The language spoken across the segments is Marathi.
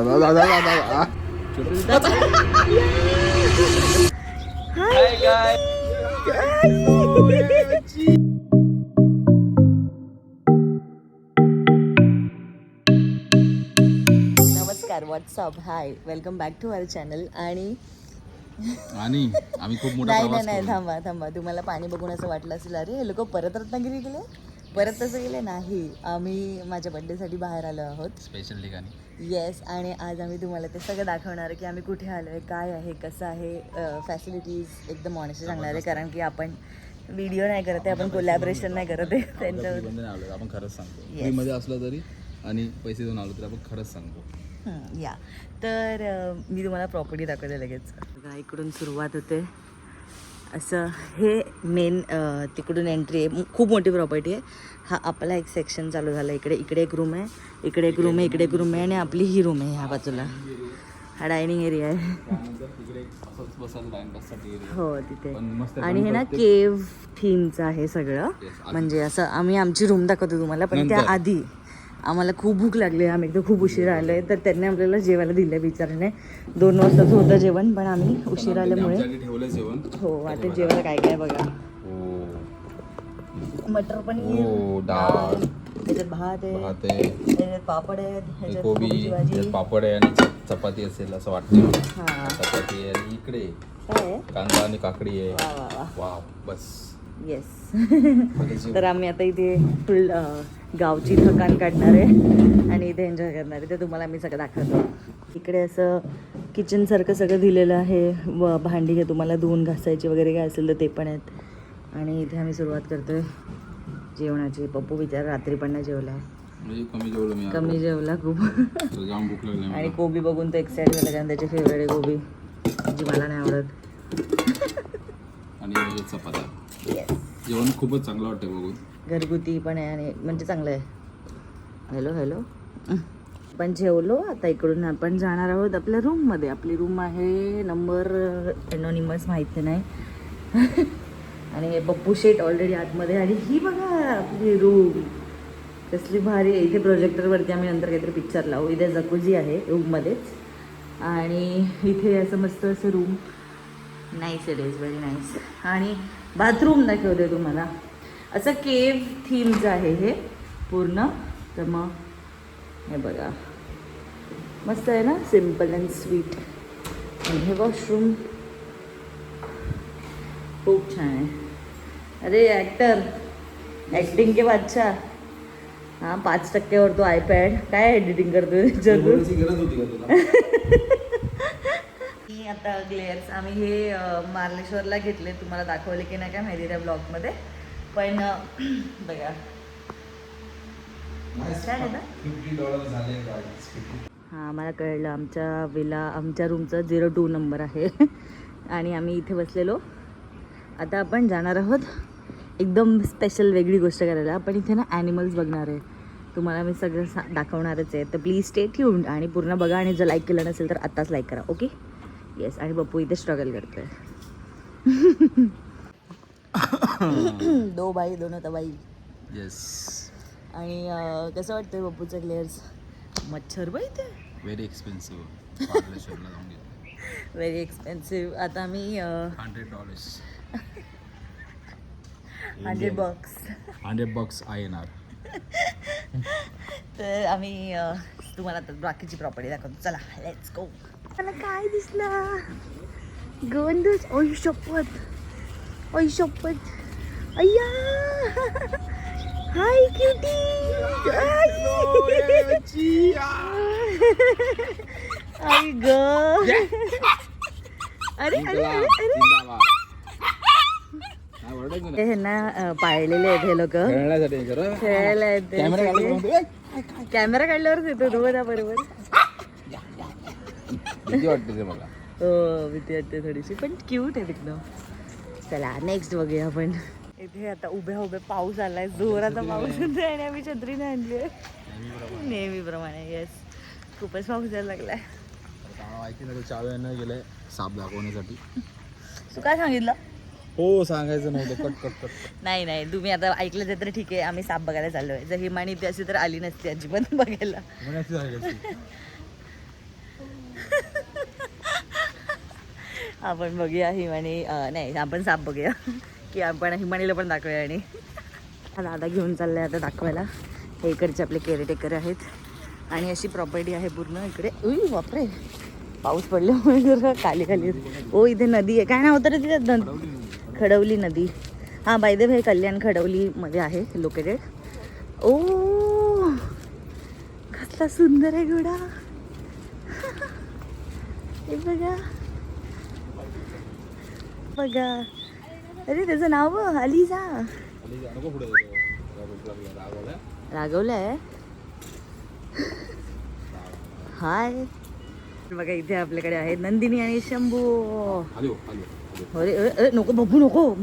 हाय गाय. नमस्कार, what's up, hi, welcome back to our channel. आणि आम्ही खूप मोठा प्रवास नाही थांबा तुम्हाला पाणी बघून असं वाटलं असेल, अरे हे लोक परत रत्नागिरी गेले, परत तसं गेले नाही. आम्ही माझ्या बड्डेसाठी बाहेर आलो आहोत स्पेशल ठिकाणी. येस. आणि आज आम्ही तुम्हाला ते सगळं दाखवणार आहे की आम्ही कुठे आलो आहे, काय आहे, कसं आहे, फॅसिलिटीज एकदम ऑनेस्टली सांगणार आहे. कारण की आपण व्हिडिओ नाही करत आहे, आपण कोलॅबरेशन नाही करत आहे त्यांच्यावर. आपण खरंच सांगतो, फ्रीमध्ये असलं तरी आणि पैसे देऊन आलो तरी आपण खरंच सांगतो. या तर मी तुम्हाला प्रॉपर्टी दाखवते लगेच. बघा, इकडून सुरुवात होते असं. हे मेन तिकडून एंट्री आहे. खूप मोठी प्रॉपर्टी आहे. हा आपला एक सेक्शन चालू झाला. इकडे एक रूम आहे, इकडे एक रूम आहे, इकडे एक रूम आहे आणि आपली ही रूम आहे ह्या बाजूला. हा डायनिंग एरिया आहे. हो तिथे. आणि हे ना केव्ह थीमचं आहे सगळं. म्हणजे असं आम्ही आमची रूम दाखवतो तुम्हाला, पण त्या आधी आम्हाला खूप भूक लागली. आम्ही एकदम खूप उशीर आलो आहे, तर त्यांनी आपल्याला जेवायला दिलं विचारणे. 2 वाजताच होतं जेवण, पण आम्ही उशीर आल्यामुळे हो. आता जेवायला काय काय बघा, मटर पनीर, डाळ, त्याच्यात भात आहे, त्याच्यात पापड आहे, त्याच्यात कोबीची भाजी, पापड आहे आणि चपाती असेल असं वाटतं. हां, चपाती आहे आणि इकडे काय आहे, कांदा आणि काकडी आहे. वा वा वा, वा बस. येस. तर आम्ही आता इथे फुल गावची थकान काढणार आहे आणि इथे एन्जॉय करणार आहे. ते तुम्हाला मी सगळं दाखवतो. इकडे असं किचनसारखं सगळं दिलेलं आहे. व भांडी हे तुम्हाला धुवून घासायची वगैरे काय असेल तर ते पण आहेत. आणि इथे आम्ही सुरुवात करतो आहे जेवणाची. पप्पू विचार रात्री पण नाही जेवला, कमी जेवला खूप. आणि कोबी बघून तर एक्साइट झाला, कारण त्याची फेवरेट आहे कोबी, जी मला नाही आवडत. आणि चपात्या. येस, जेवण खूपच चांगलं वाटतं बघून. घरगुती पण आहे आणि म्हणजे चांगलं आहे. हॅलो पण जेवलो. आता इकडून आपण जाणार आहोत आपल्या रूममध्ये. आपली रूम आहे नंबर एनॉनिमस, माहिती नाही. आणि हे पप्पू शेट ऑलरेडी आतमध्ये. आणि ही बघा आपली रूम कसली भारी आहे. इथे प्रोजेक्टरवरती आम्ही नंतर काहीतरी पिक्चर लावू. इथे जकुजी आहे रूममध्येच. आणि इथे असं मस्त असं room, nice, it is very nice. आणि बाथरूम दाखवते तुम्हाला. असं केव्ह थीमचं आहे हे पूर्ण. तर मग हे बघा, मस्त आहे ना, सिम्पल अँड स्वीट. आणि हे वॉशरूम खूप छान आहे. अरे ॲक्टर, ॲक्टिंग के बादशाह. हां, 5% तो आयपॅड. काय एडिटिंग करतोय जरूर. आता ग्लेअर्स आम्ही हे मार्लेश्वरला घेतले. तुम्हाला दाखवले की नाही काय माहिती त्या ब्लॉगमध्ये. पण बघा, छान आहे ना. हां, मला कळलं. आमच्या रूमचा 02 नंबर आहे. आणि आम्ही इथे बसलेलो. आता आपण जाणार आहोत एकदम स्पेशल वेगळी गोष्ट करायला. आपण इथे ना ॲनिमल्स बघणार आहे. तुम्हाला मी सगळं दाखवणारच आहे. तर प्लीज स्टे ट्यून्ड आणि पूर्ण बघा. आणि जर लाईक केलं नसेल तर आत्ताच लाईक करा, ओके. येस. आणि पप्पू इथे स्ट्रगल करतोय. 2 बाई 2 तबाई. येस. आणि कसं वाटतंय पप्पूचं ग्लेअर्स? मच्छर बाई ते व्हेरी एक्सपेन्सिव्ह. Very expensive. आता आम्ही $100 $100 INR. तर आम्ही तुम्हाला आता बाकीची प्रॉपर्टी दाखवतो. चला, लेट्स गो. मला काय दिसलं गवंडूस. ओय शपथ, ओय शपथ. अय्या, हाय क्यूटी. आई ग. अरे अरे अरे अरे, हे ना पाळलेले आहेत हे लोक खेळायला आहेत. कॅमेरा काढल्यावरच येतो तो बघा बरोबर. भीती वाटते ते मला. हो, भीती वाटते थोडीशी, पण क्यूट आहे एकदम. चला नेक्स्ट बघूया आपण. इथे आता उभ्या पाऊस आलाय, जोराचा पाऊस होतोय आणि आम्ही छत्री नाही आणली आहे नेहमीप्रमाणे. येस, खूपच पाऊस यायला लागलाय. चाव्यानं गेलाय साप दाखवण्यासाठी. तू काय सांगितलं? हो, सांगायचं नव्हतं. कट. नाही, तुम्ही आता ऐकलं तर ठीक आहे. आम्ही साप बघायला चाललोय. जर हिमानी ती अशी तर आली नसती अजिबात बघायला. आपण बघूया हिमानी नाही आपण साप बघूया की आपण हिमानीला पण दाखवूया. आणि हा दादा घेऊन चाललाय आता दाखवायला. हे इकडचे आपले केअरटेकर आहेत आणि अशी प्रॉपर्टी आहे पूर्ण इकडे. उई बापरे पाऊस पडल्यामुळे जरा खाली खाली. ओ इथे नदी आहे. काय नाव होतं रे तिथे? खडवली नदी. हां बाय द वे कल्याण खडवलीमध्ये आहे लोकेटेड. ओ कसला सुंदर आहे घोडा. हे बघा बघा. अरे त्याचं नाव अलिजा. रागवलं आहे. हाय बघा इथे आपल्याकडे आहेत नंदिनी आणि शंभू. अरे नको बघू नको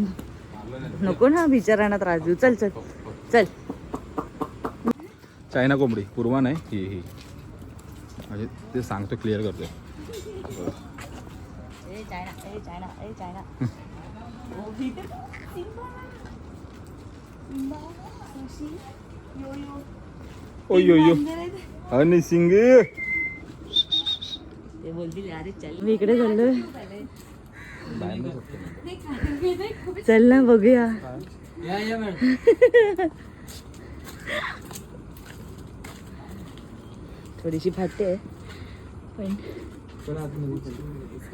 नको ना बिचारांना त्रास देऊ. चल चल चल. चायना कोंबडी पूर्वा नाही ही म्हणजे ते सांगतो क्लिअर करतोय. आणि सिंग ते बोलतील अरे चल मी इकडे चाललोय. चल ना बघूया. थोडीशी फाटते पण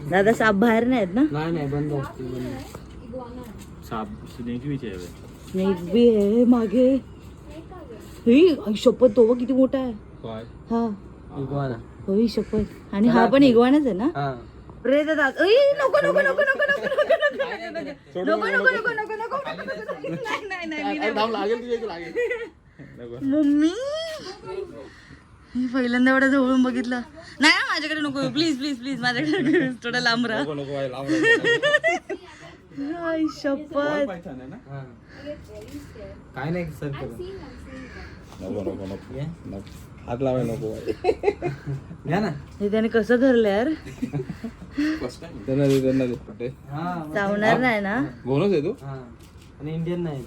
दादा साप बाहेर नाही आहेत ना? नाही बंद असते साप स्नेक बी आहे मागे. ही शपथ तो किती मोठा आहे. हा इग्वाना होई शपथ. आणि हा पण इगवानाच आहे ना? रे दादा नको नको नको नको नको नको नको नको नको नको नाही नाही मम्मी मी पहिल्यांदा एवढं जवळून बघितलं. नाही माझ्याकडे नको प्लीज प्लीज प्लीज माझ्याकडे थोडं लांब राहा. शपथ काय नाही सर हात लावायला नको. घ्या ना. हे त्याने कसं धरलं यार. चावणार नाही ना? गोनच आहे तू. आणि इंडियन नाही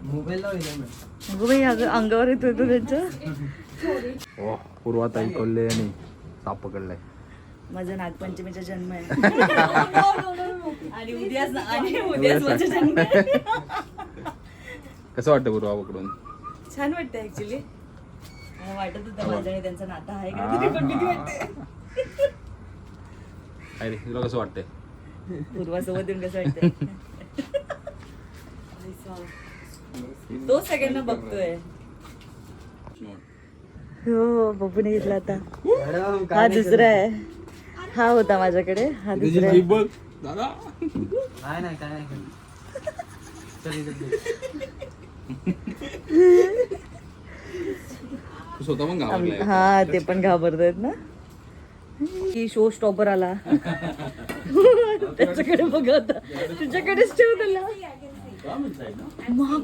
मोबाईल अगं बाई अंगावर येतोय तो त्यांच्या. पूर्वाताई कोल्हे आणि साप पकडलाय. माझा नागपंचमीचा जन्म आहे आणि उद्याच माझा जन्म आहे. कसं वाटतं पूर्वा पकडून? छान वाटतं ऍक्च्युली. वाटत होतं माझं आणि त्यांचं नातं आहे का तरी पण भीती वाटते. अरे तुला कसं वाटतंय? पूर्वासोबत येऊन कसं वाटतंय? तो सगळ्यांना बघतोय. हो बघून घेतला आता. हा दुसरा आहे. हा होता माझ्याकडे. हा दुसरा आहे. नाही काय नाही. स्वतः पण घाबरलाय. हा ते पण घाबरतायत ना. की शो स्टॉपर आला. त्याच्याकडे बघा आता. तुझ्याकडेच ठेव त्याला.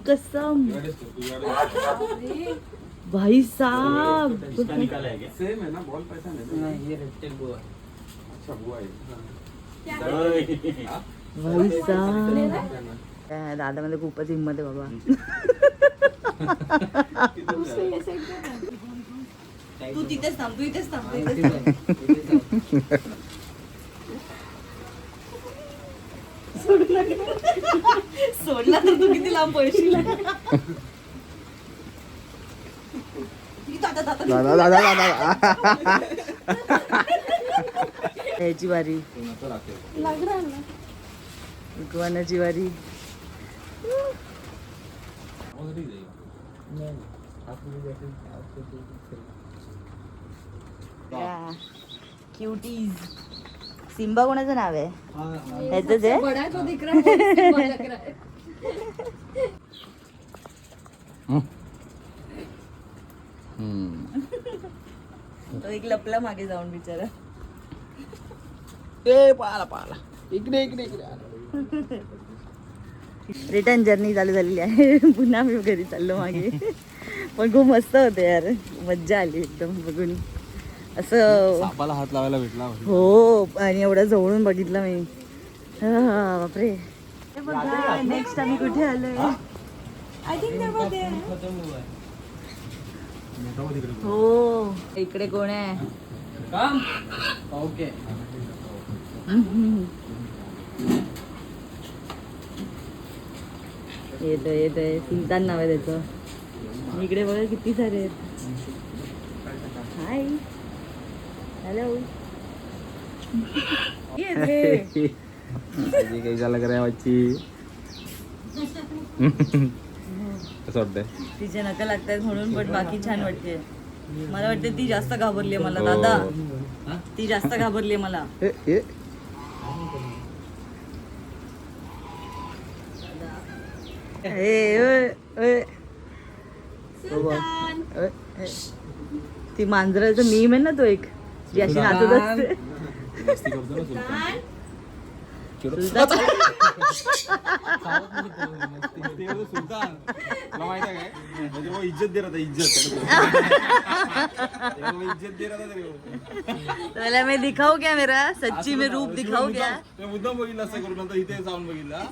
कसम भाई साहब. भाई साहब दादा मध्ये खूपच हिंमत आहे बाबा. तू तिथेच थांब. तू इथेच थांब. सोडला तर तू किती लांब पळशील. याची वारी इगवानाची वारी. क्यूटीज. सिम्बा कोणाचं नाव आहे? ह्याचंच आहे. तो एक लपला मागे जाऊन बिचारा. पाला इकडे इकडे इकडे. रिटर्न जर्नी चालू झालेली आहे. पुन्हा मी घरी चाललो मागे. पण खूप मस्त होते यार. मज्जा आली एकदम बघून. असं सापाला हात लावायला भेटला. हो आणि एवढं जवळून बघितलं मी. बापरे. नेक्स्ट आम्ही कुठे आलोय? हो इकडे कोण आहे? काम ओके येतोय सुलतान नाव आहे त्याचं. इकडे बघा किती सारे आहेत. Hi hello. काही झालं करा वाची. कसं वाटतंय? तिचे नका लागतात म्हणून, पण बाकी छान वाटते. मला वाटते ती जास्त घाबरली मला. हो. दादा ती जास्त घाबरली मला. ती मांजराचं मीम आहे ना तो एक, जी अशी नाचत असते. मस्ती करतो ना सुलतान. सुलतान. तुला माहिती आहे काय? म्हणजे वो इज्जत दे रहा था, इज्जत दे रहा था. त्याला मी दिखाऊ क्या मेरा सच्ची में रूप दिखाऊ क्या. मुद्दाम बघितलं असं करून नंतर इथे जाऊन बघितला.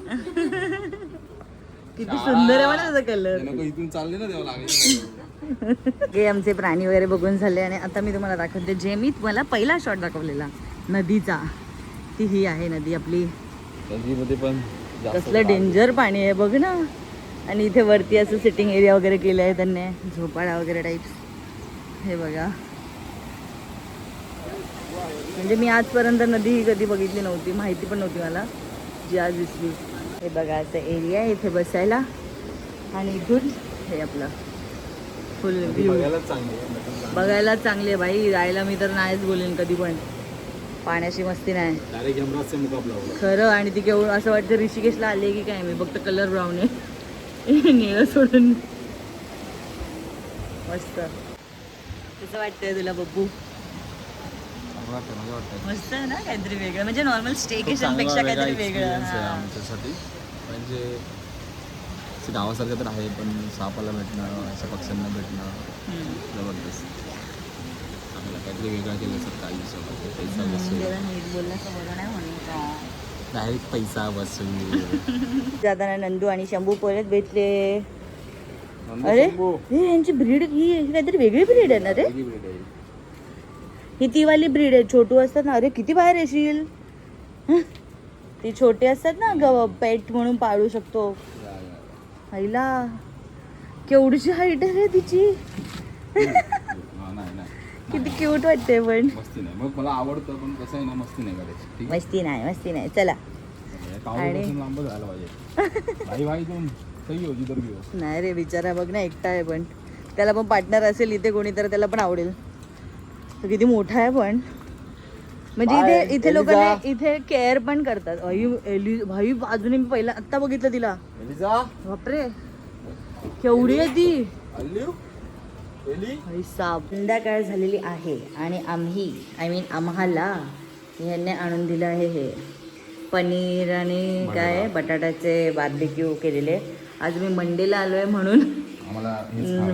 किती सुंदर आहे म्हणा त्याचा कलर. इथून चालले ना तेव्हा लागले. हे आमचे प्राणी वगैरे बघून झाले आणि आता मी तुम्हाला दाखवते जे मी तुम्हाला पहिला शॉट दाखवलेला नदीचा. ती ही आहे नदी आपली. नदीमध्ये पण कसलं डेंजर पाणी आहे बघ ना. आणि इथे वरती असं सिटिंग एरिया वगैरे केलं आहे त्यांनी, झोपाळा वगैरे टाईप्स. हे बघा, म्हणजे मी आजपर्यंत नदी कधी बघितली नव्हती, माहिती पण नव्हती मला, जी आज दिसली. हे बघा असं एरिया आहे इथे बसायला. आणि इथून हे आपलं फुल व्ह्यू बघायला चांगली आहे भाई. राहायला मी तर नाहीच बोलेन कधी पण. पाण्याची मस्ती नाही खरं. आणि ती केवढं असं वाटतं ऋषिकेशला आले की काय मी. फक्त कलर ब्राऊन आहे निळं सोडून. मस्त. कसं वाटतंय तुला बब्बू? मस्त आहे ना, काहीतरी वेगळं. म्हणजे नॉर्मल स्टेकेशन पेक्षा काहीतरी वेगळं आमच्यासाठी. म्हणजे गावासारखं तर आहे, पण सापाला भेटणं, अशा पक्ष्यांना भेटणं जबरदस्त. आम्हाला काहीतरी वेगळं केलं सर. काही पैसा वसूल, डायरेक्ट पैसा वसूल. जाताना नंदू आणि शंभू परत भेटले. अरे हे यांची ब्रीड ही काहीतरी वेगळी ब्रीड आहे ना रे. ही ती वाली ब्रीड आहे, छोटू असतात ना. अरे किती बाहेर येशील. ती छोटे असतात ना, पेट म्हणून पाळू शकतो. आईला केवढीची हाईट आहे रे तिची. किती क्यूट वाटते. पण मस्ती नाही, मग मला आवडतं, पण कसं आहे ना, मस्ती नाही करायची. मस्ती नाही चला. लांब झालं पाहिजे भाई. भाई तुम सही हो जिधर भी हो. नाही रे बिचारा बघ ना, एकटा आहे. पण त्याला पण पार्टनर असेल इथे कोणी तर त्याला पण आवडेल. तो किती मोठा आहे पण. म्हणजे इथे लोकांना इथे केअर पण करतात. भाई अजूनही मी पहिला आत्ता बघितलं तिला. बापरे केवढी आहे ती. संध्याकाळ झालेली आहे आणि आम्हाला ह्यांनी आणून दिलं आहे हे पनीर आणि काय बटाट्याचे बार्बिक्यू केलेले. आज मी मंडेला आलो आहे म्हणून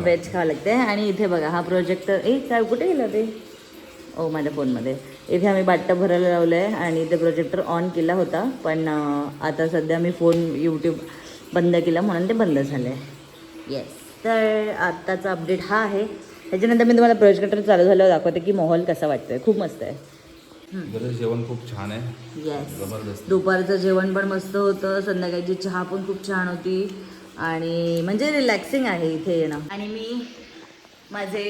व्हेज खावं लागते. आणि इथे बघा हा प्रोजेक्टर. काय कुठे गेलं ते? माझ्या फोनमध्ये. इथे आम्ही बाटटा भरायला लावलं आहे आणि इथे प्रोजेक्टर ऑन केला होता, पण आता सध्या मी फोन यूट्यूब बंद केला म्हणून ते बंद झालं आहे. येस. तर आत्ताचा अपडेट हा आहे. त्याच्यानंतर मी तुम्हाला प्रोजेक्टर चालू झाल्यावर दाखवते की माहोल कसा वाटतोय. खूप मस्त आहे. जेवण खूप छान आहे. येस. जबरदस्त. दुपारचं जेवण पण मस्त होतं. संध्याकाळची चहा पण खूप छान होती. आणि म्हणजे रिलॅक्सिंग आहे इथे येणं. आणि मी माझे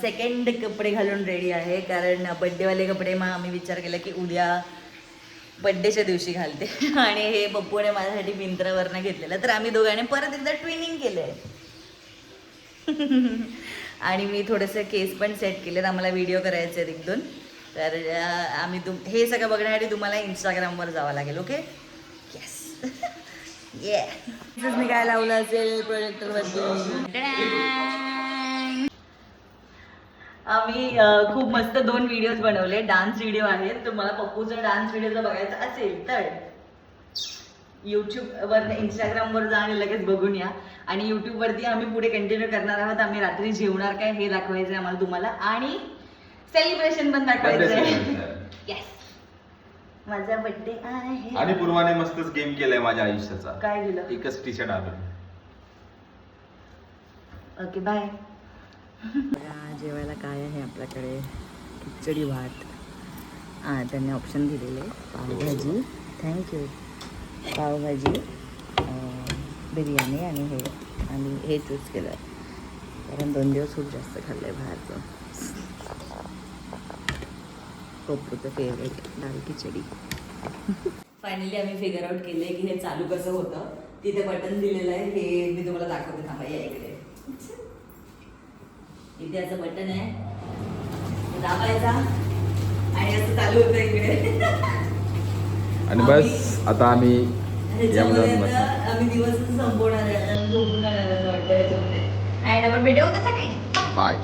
सेकंड कपडे घालून रेडी आहे, कारण बड्डेवाले कपडे मग आम्ही विचार केला की उद्या बड्डेच्या दिवशी घालते. आणि हे पप्पूने माझ्यासाठी मिंत्रावरनं घेतलेलं, तर आम्ही दोघांनी परत एकदा ट्विनिंग केलं आहे. आणि मी थोडेसे केस पण सेट केलेत. आम्हाला व्हिडिओ करायचे आहेत 1-2. तर आम्ही हे सगळं बघण्यासाठी तुम्हाला इंस्टाग्रामवर जावं लागेल. ओके. येस. ये मी काय लावलं असेल प्रोजेक्टरवरती. आम्ही खूप मस्त 2 व्हिडिओज बनवले. डान्स व्हिडिओ आहेत. तुम्हाला पप्पूचा डान्स व्हिडिओ जर बघायचा असेल तर यूट्यूबवर इंस्टाग्रामवर जा आणि लगेच बघून या. आणि यूट्यूबवरती आम्ही पुढे कंटिन्यू करणार आहोत. आम्ही रात्री जेवणार काय हे दाखवायचं आहे आम्हाला तुम्हाला. आणि सेलिब्रेशन पण दाखवायचं आहे. येस. माझा बर्थडे आहे. आणि पूर्वाने मस्तच गेम केलाय माझ्या आयुष्याचा. काय दिलं? एकच टी शर्ट आलं. Okay bye. जेवायला काय आहे आपल्याकडे? खिचडी भात. हां त्यांनी ऑप्शन दिलेले पावभाजी, थँक्यू, पावभाजी, बिर्याणी आणि हे, आणि हे चूज केलं कारण 2 दिवस खूप जास्त खाल्लं आहे बाहेरचं. पप्पूचं फेवरेट दाल खिचडी. फायनली आम्ही फिगर आउट केले की हे चालू कसं होतं. तिथे बटन दिलेलं आहे, हे मी तुम्हाला दाखवते. थांबा या इकडे. इथे असं बटन आहे, दाबायचा आणि असं चालू होतं इकडे. आणि बस आता आम्ही ह्याच्यामध्ये आता आम्ही दिवस संपवणार आहे, झोपून जाणार असं वाटतं ह्याच्यामध्ये. आणि आपण भेटू उद्या सकाळी. बाय.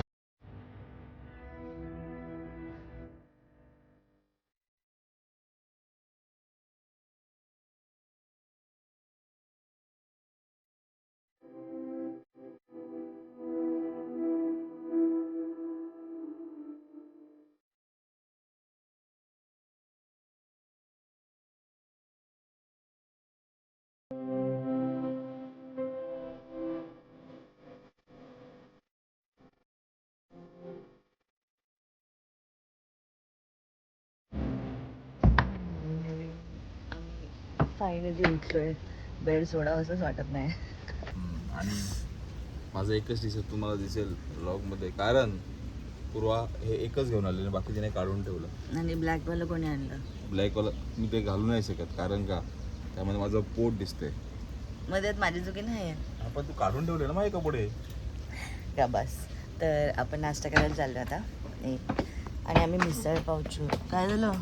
फायनली उठलोय. बेड सोडावं असंच वाटत नाही. आणि माझं एकच टी शर्ट तुम्हाला दिसेल ब्लॉगमध्ये, कारण पूर्वा हे एकच घेऊन आलेले, बाकी तिने काढून ठेवलं. आणि ब्लॅकवाला कोणी आणलं? ब्लॅकवाला मी ते घालू नाही शकत, कारण का त्यामध्ये माझं पोट दिसतंय. मध्ये माझी चुकी नाही आहे. आपण तू काढून ठेवले ना माझे कपडे. का बस. तर आपण नाश्ता करायला चाललो आता. आणि आम्ही मिसळ पाव काय झालं,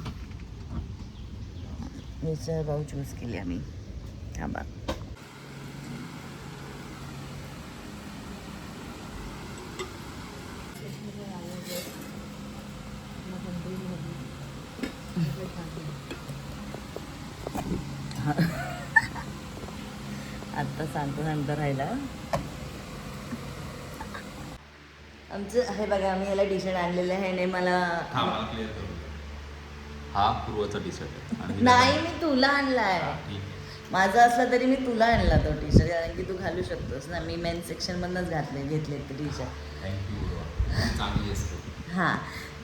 मिसळ पाव चूज केली आम्ही. थांबा. आत्ता सांगतो राहिला. आमचं हे बघा, आम्ही याला टी शर्ट आणलेलं आहे. ह्याने मला हा पूर्वाचा टी शर्ट आहे. नाही, मी तुला आणलाय. माझा असला तरी मी तुला आणला तो टी शर्ट, कारण की तू घालू शकतोस ना. मी मेन सेक्शन मधनच घेतले ते टी शर्ट. थँक्यू, चांगली असते. हां,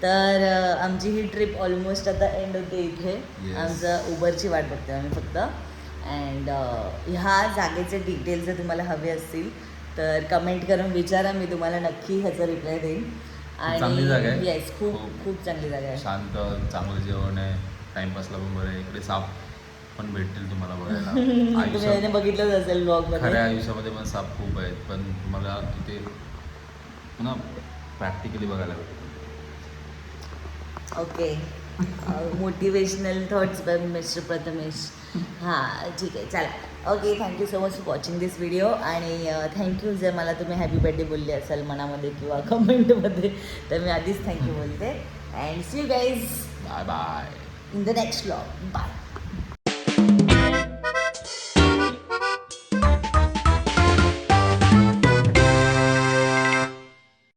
तर आमची ही ट्रिप ऑलमोस्ट आता एंड होते इथे. आमचं उबरची वाट बघते आम्ही फक्त. अँड ह्या जागेचे डिटेल्स जर तुम्हाला हवे असतील तर कमेंट करून विचारा, मी तुम्हाला नक्की ह्याचा रिप्लाय देईन. चांगली जागा आहे. येस, खूप खूप चांगली जागा आहे. शांत, चांगलं जेवण आहे, टाइमपासला पण बरं आहे. इकडे साप पण भेटतील तुम्हाला बघायला. तुम्ही याने बघितलंच असेल ब्लॉगमध्ये. खऱ्या आयुष्यामध्ये पण साप खूप आहेत, पण तुम्हाला इथे ना प्रॅक्टिकली बघायला भेटेल. Okay, motivational thoughts bye mister Prathamesh. हां ठीक आहे, चला. Okay, thank you so much for watching this video. आणि थँक्यू जर मला तुम्ही हॅपी बर्थडे बोलले असाल मनामध्ये किंवा कमेंटमध्ये, तर मी आधीच थँक्यू बोलते. And see you guys bye bye in the next vlog. Bye.